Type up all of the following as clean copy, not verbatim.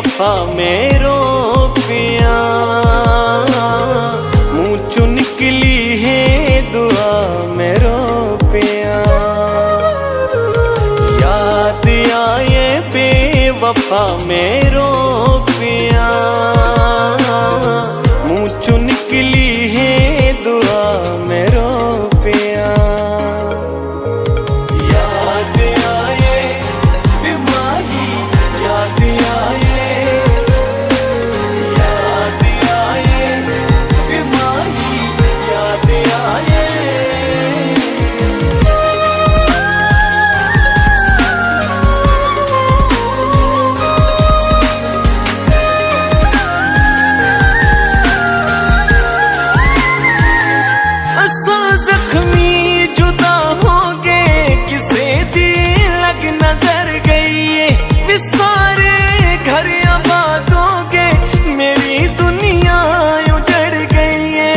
बेवफा मेरो पिया, मुँह चुन निकली है दुआ मेरो पिया। याद आए बेवफा मेरो पिया, मुँह चुन निकली है दुआ मेरो पिया। याद आए बीमारी, याद आए, याद आए बीमारी, याद आए। जख्मी जुदा हो गए, किसे दी लग नजर गई है। विसारे घर आबाद हो गए, मेरी दुनिया उजड़ गई है।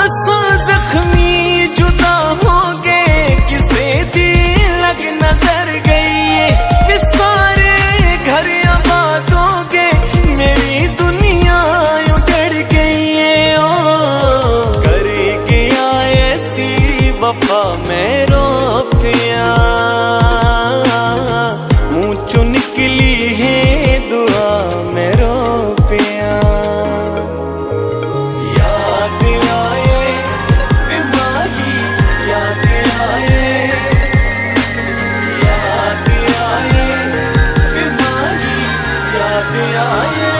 असा जख्मी जुदा हो गए, किसे दी लग नजर गई है। विसारे घर आबाद हो गए, मेरी दुनिया उजड़ गई है। ओ कर गया ऐसी वफा मेरो पिया, मुँह चुन निकली है दुआ मेरो पिया। याद आए बीमारी, याद आए, याद आए बीमारी, याद आए।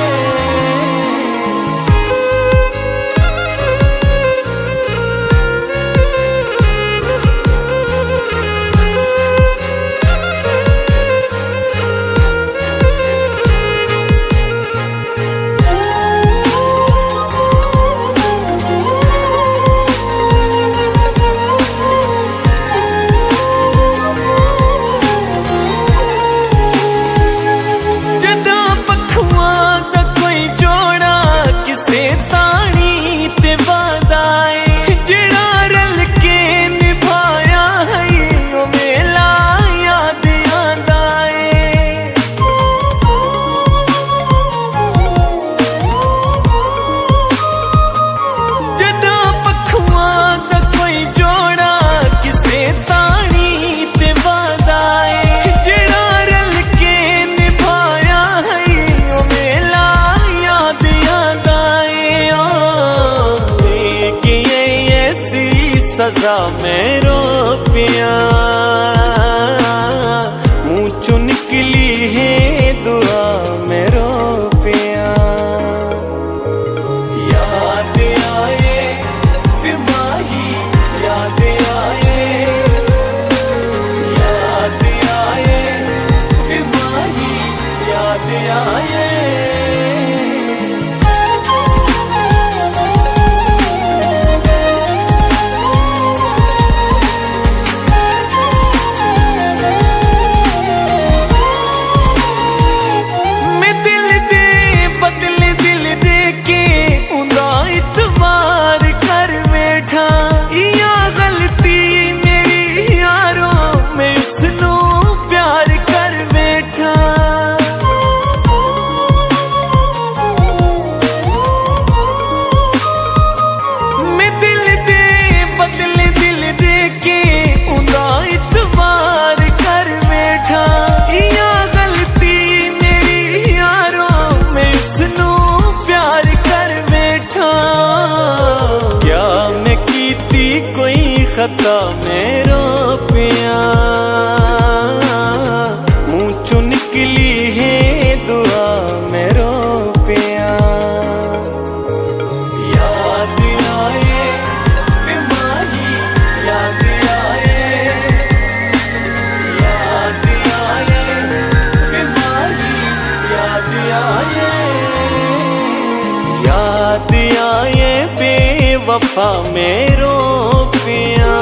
किसे ताणी ते वादाए, जिड़ा रल के निभाया है ओ मेला याद आंदाए। जदा पखुआं दा कोई जोड़ा, किसे ताणी ते वादाए, जिड़ा रल के निभाया है ओ मेला याद आंदा। ऐसी सजा मेरो पिया, मुँह चुन निकली है दुआ मेरो पिया। याद आए बीमारी, याद आए, याद आए बीमारी, याद आए। खता मेरो पिया, मुँह चुन निकली है दुआ मेरो पिया। याद आए बीमारी, याद आए, याद आए बीमारी, याद आए। याद आए बेवफा मेरो पिया,